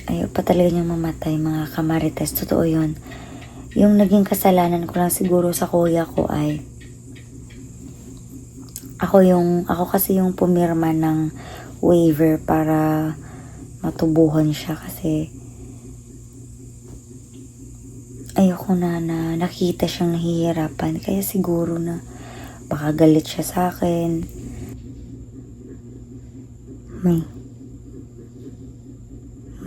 ayaw pa talaga niyang mamatay, mga kamarites. Totoo yun. Yung naging kasalanan ko lang siguro sa kuya ko ay ako kasi yung pumirma ng waiver para matubuhan siya kasi ayoko na nakita siyang nahihirapan. Kaya siguro na baka galit siya sa akin.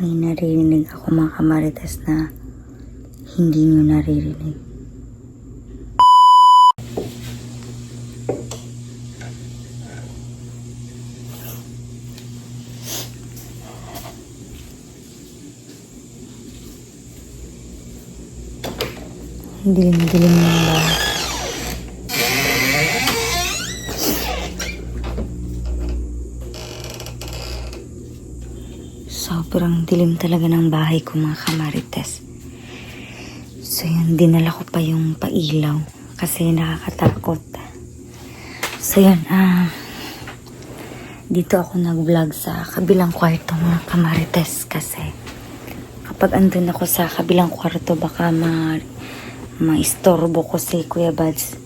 May naririnig ako, mga kamarites, na hindi niyo naririnig. Dilim-dilim ng bahay. Sobrang dilim talaga ng bahay ko, mga kamarites. So yun, dinala ko pa yung pailaw kasi nakakatakot. So yun, dito ako nag-vlog sa kabilang kwarto, mga kamarites, kasi kapag andun ako sa kabilang kwarto baka maistorbo ko si Kuya Bads.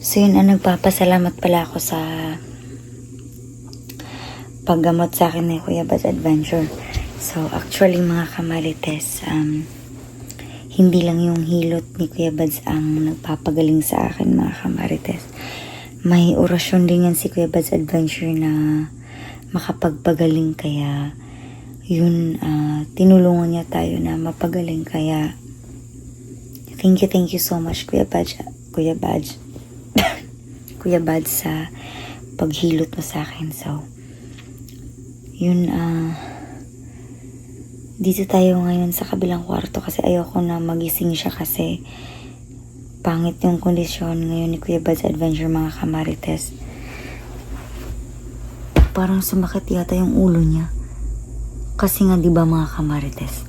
So yun, nagpapasalamat pala ako sa paggamot sa akin ni Kuya Bads Adventure. So actually, mga kamarites, hindi lang yung hilot ni Kuya Bads ang nagpapagaling sa akin, mga kamarites. May orasyon din yan si Kuya Bads Adventure na makapagpagaling, kaya yun, tinulungan niya tayo na mapagaling. Kaya thank you so much, Kuya Bads Kuya Bads, sa paghilot mo sa akin. So yun, dito tayo ngayon sa kabilang kwarto kasi ayoko na magising siya kasi pangit yung kondisyon ngayon ni Kuya Bads Adventure, mga kamarites. Parang sumakit yata yung ulo niya. Kasi nga, di ba, mga kamarites,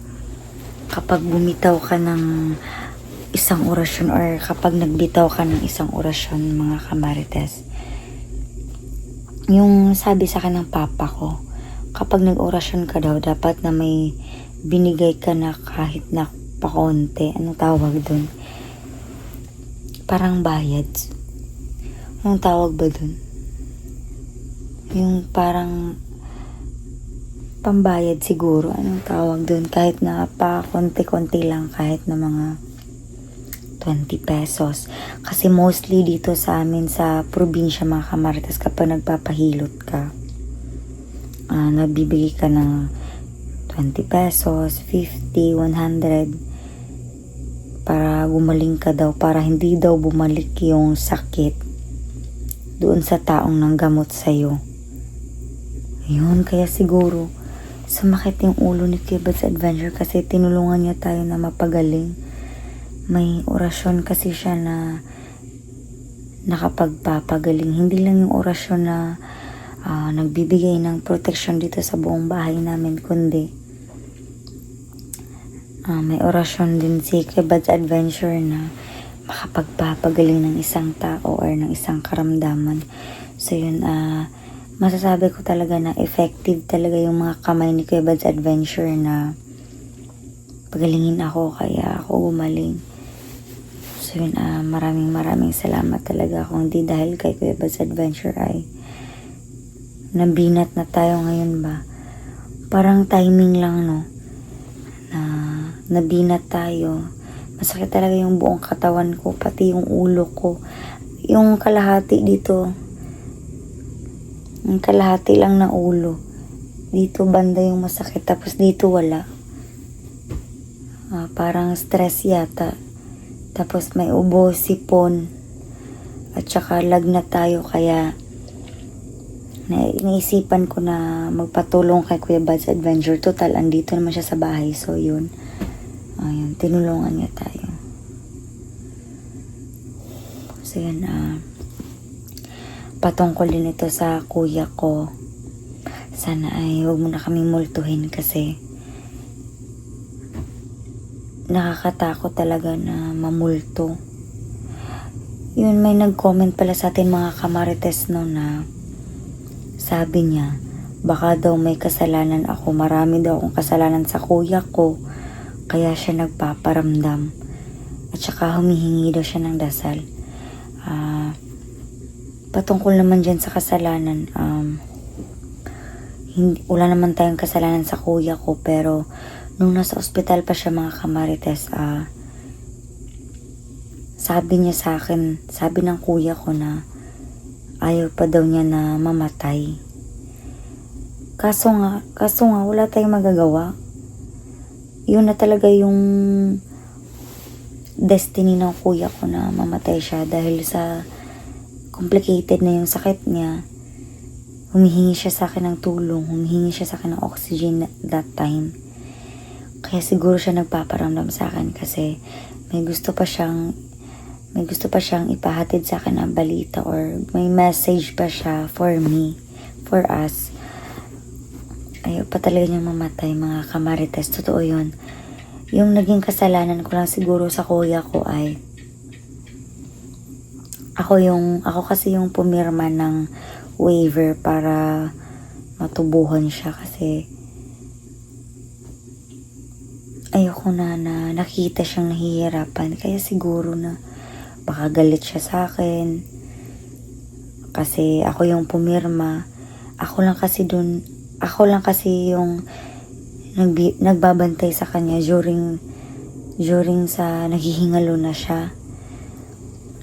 kapag bumitaw ka ng isang orasyon or kapag nagbitaw ka ng isang orasyon, mga kamarites, yung sabi sa akin ng papa ko, kapag nag-orasyon ka daw, dapat na may binigay ka na kahit na pakonti. Anong tawag dun? Parang bayad. Anong tawag ba dun? Yung parang pambayad siguro. Anong tawag dun? Kahit na pa konti-konti lang, kahit na mga 20 pesos. Kasi mostly dito sa amin sa probinsya, mga kamarites, kapag nagpapahilot ka, nabibigay ka ng 20 pesos, 50, 100 para gumaling ka daw, para hindi daw bumalik yung sakit doon sa taong nanggamot sa'yo. Yun, kaya siguro sumakit yung ulo ni Kuya Bads Adventure kasi tinulungan niya tayo na mapagaling. May orasyon kasi siya na nakapagpapagaling. Hindi lang yung orasyon na nagbibigay ng protection dito sa buong bahay namin, kundi may orasyon din si Kuya Bads Adventure na makapagpapagaling ng isang tao or ng isang karamdaman. So yun, masasabi ko talaga na effective talaga yung mga kamay ni Kuya Bads Adventure na pagalingin ako, kaya ako gumaling. So yun, maraming salamat talaga. Kung di dahil kay Kuya Bads Adventure ay nabinat na tayo ngayon ba. Parang timing lang, no? Na nabinat tayo. Masakit talaga yung buong katawan ko, pati yung ulo ko. Yung kalahati dito, yung kalahati lang na ulo. Dito banda yung masakit, tapos dito wala. Parang stress yata. Tapos may ubo, sipon, at saka lagnat tayo, kaya naisipan ko na magpatulong kay Kuya Bads Adventure. Total, andito naman siya sa bahay. So yun, ayun, tinulungan niya tayo. So yun, patungkol din ito sa kuya ko. Sana ay huwag mo na kaming multuhin kasi nakakatakot talaga na mamulto. Yun, may nag-comment pala sa atin, mga kamarites, no, na sabi niya, baka daw may kasalanan ako. Marami daw akong kasalanan sa kuya ko. Kaya siya nagpaparamdam. At saka humihingi daw siya ng dasal. Patungkol naman dyan sa kasalanan, wala naman tayong kasalanan sa kuya ko, pero nung nasa ospital pa siya mga kamarites, sabi niya sa akin, sabi ng kuya ko na ayaw pa daw niya na mamatay. Kaso nga wala tayong magagawa. Yun na talaga yung destiny ng kuya ko na mamatay siya dahil sa complicated na yung sakit niya. Humihingi siya sa akin ng tulong, humihingi siya sa akin ng oxygen that time. Kaya siguro siya nagpaparamdam sa akin kasi may gusto pa siyang ipahatid sa akin na balita or may message pa siya for me, for us. Ayaw pa talaga niyang mamatay mga kamarites, totoo yun. Yung naging kasalanan ko lang siguro sa kuya ko ay ako kasi yung pumirma ng waiver para matubuhan siya kasi ayoko na nakita siyang nahihirapan. Kaya siguro na baka galit siya sa akin kasi ako yung pumirma. Ako lang kasi yung nagbabantay sa kanya during sa naghihingalo na siya.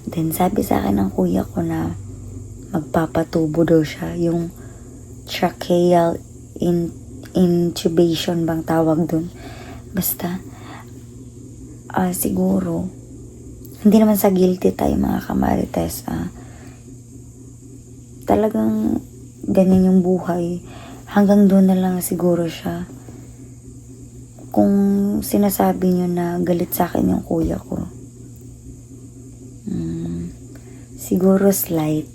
Then sabi sa akin ng kuya ko na magpapatubo daw siya, yung tracheal intubation bang tawag dun. Basta siguro hindi naman sa guilty tayo mga kamarites. Talagang ganyan yung buhay. Hanggang doon na lang siguro siya. Kung sinasabi niyo na galit sa akin yung kuya ko, siguro slight.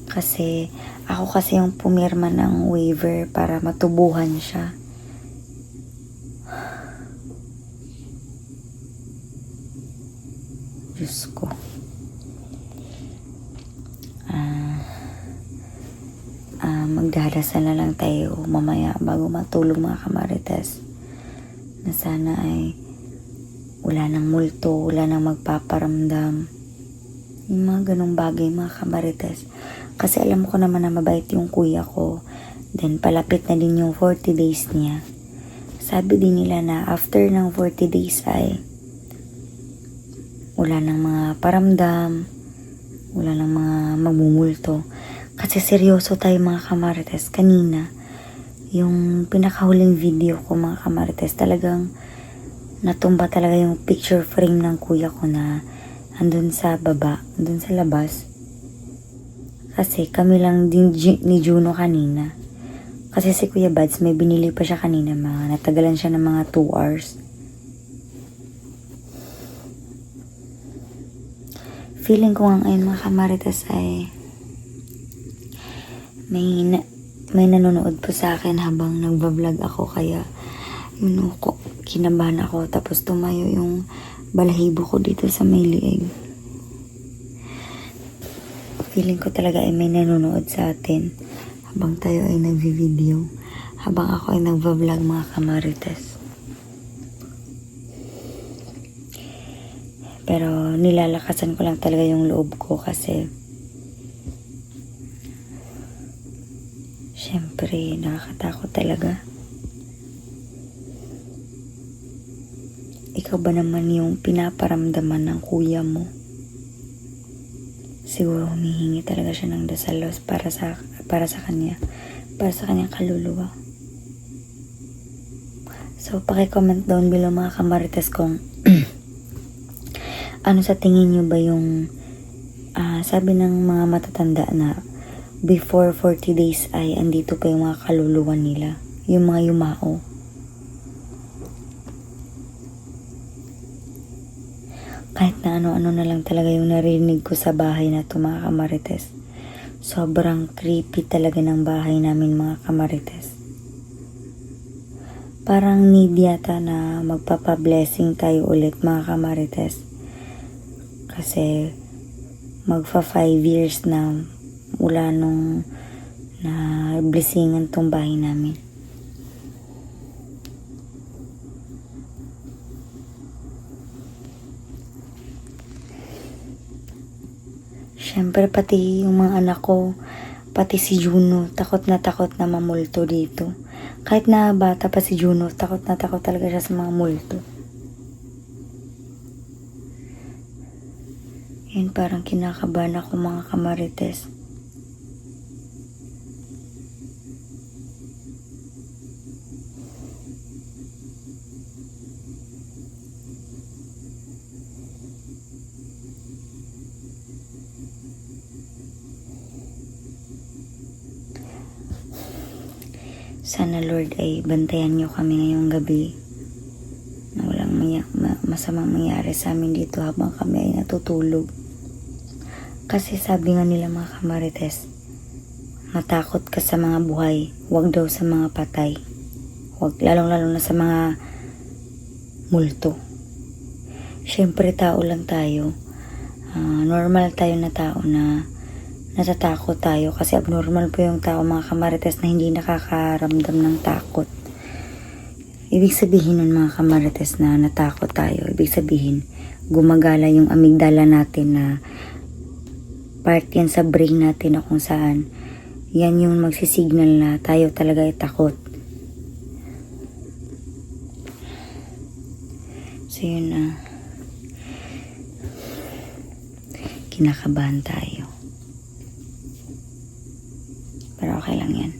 Kasi ako kasi yung pumirma ng waiver para matubuhan siya. Diyos ko. Magdarasal na lang tayo mamaya bago matulog mga kamarites. Na sana ay wala nang multo, wala nang magpaparamdam. Yung mga ganong bagay mga kamarites. Kasi alam ko naman na mabait yung kuya ko. Then palapit na din yung 40 days niya. Sabi din nila na after ng 40 days ay wala nang mga paramdam, wala nang mga magmumulto. Kasi seryoso tayo mga kamarites. Kanina, yung pinakahuling video ko mga kamarites, talagang natumba talaga yung picture frame ng kuya ko na andun sa baba, andun sa labas. Kasi kami lang din ni Juno kanina. Kasi si Kuya Bads may binili pa siya kanina, natagalan siya ng mga 2 hours. Feeling ko nga ngayon mga kamarites ay may nanonood po sa akin habang nagbablog ako, kaya kinabahan ako, tapos tumayo yung balahibo ko dito sa may liig. Feeling ko talaga ay may nanonood sa atin habang tayo ay nagvi-video, habang ako ay nagbablog mga kamarites. Pero nilalakasan ko lang talaga yung loob ko kasi syempre nakakatakot talaga. Ikaw ba naman yung pinaparamdaman ng kuya mo? Siguro humihingi talaga siya ng dasal para sa kanya, para sa kanyang kaluluwa. So paki-comment down below mga kamarites kung ano sa tingin nyo ba yung sabi ng mga matatanda na before 40 days ay andito pa yung mga kaluluwa nila, yung mga yumao. Kahit na ano-ano na lang talaga yung narinig ko sa bahay na to mga kamarites. Sobrang creepy talaga ng bahay namin mga kamarites. Parang need yata na magpapa-blessing tayo ulit mga kamarites. Kasi magfa 5 years na mula nung na blessingan tong bahay namin. Siyempre pati yung mga anak ko, pati si Juno, takot na mamulto dito. Kahit na bata pa si Juno, takot na takot talaga siya sa mga multo. Yan, parang kinakabahan ako mga kamarites. Sana Lord ay bantayan niyo kami ngayong gabi na walang masamang mangyari sa amin dito habang kami ay natutulog. Kasi sabi nga nila mga kamarites, matakot ka sa mga buhay, huwag daw sa mga patay. Huwag, lalong-lalo na sa mga multo. Siyempre tao lang tayo. Normal tayo na tao na natatakot tayo kasi abnormal po yung tao mga kamarites na hindi nakakaramdam ng takot. Ibig sabihin nun mga kamarites na natakot tayo, ibig sabihin gumagala yung amygdala natin na part yan sa brain natin na kung saan yan yung magsisignal na tayo talaga ay takot. So yun kinakabahan tayo. Pero okay lang yan.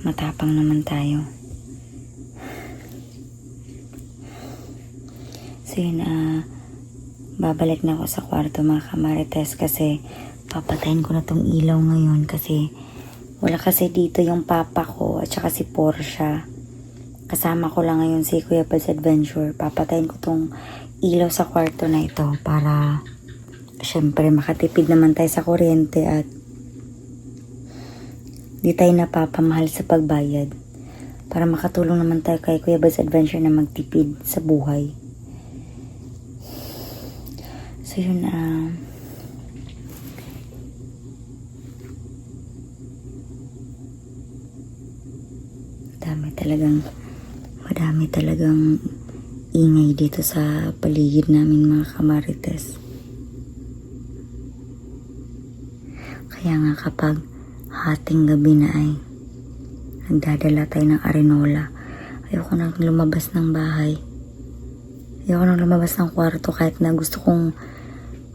Matapang naman tayo. So yun, babalik na ako sa kwarto mga kamarites kasi papatayin ko na tong ilaw ngayon kasi wala kasi dito yung papa ko at saka si Portia. Kasama ko lang ngayon si Kuya Pads Adventure. Papatayin ko tong ilaw sa kwarto na ito para syempre makatipid naman tayo sa kuryente at di tayo napapamahal sa pagbayad para makatulong naman tayo kay Kuya Pads Adventure na magtipid sa buhay. So yun, madami talagang ingay dito sa paligid namin mga kamarites. Kaya nga kapag hating gabi na ay nagdadala tayo ng arenola, ayoko nang lumabas ng bahay. Ayoko nang lumabas ng kwarto kahit na gusto kong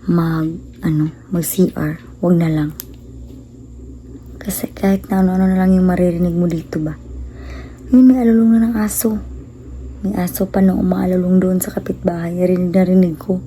mag-CR, wag na lang. Kasi kahit na ano na lang yung maririnig mo dito ba. May alulong na ng aso. May aso pa na umaalulong doon sa kapitbahay. Narinig ko.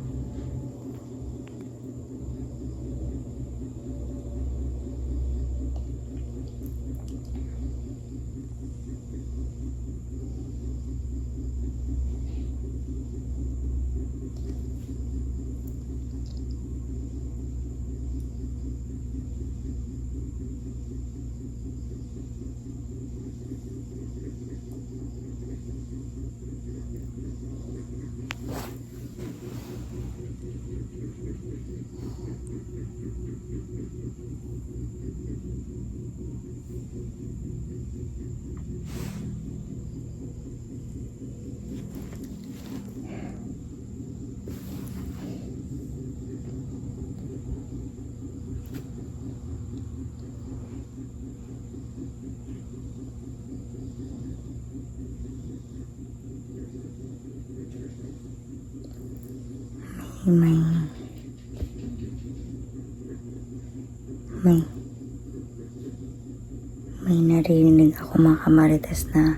May naririnig ako mga kamarites na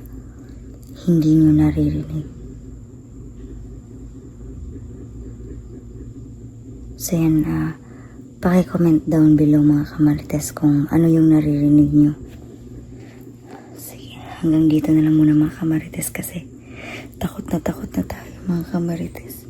hindi nyo naririnig. So yan, paki-comment down below mga kamarites kung ano yung naririnig nyo. Sige, hanggang dito na lang muna mga kamarites kasi takot na tayo mga kamarites.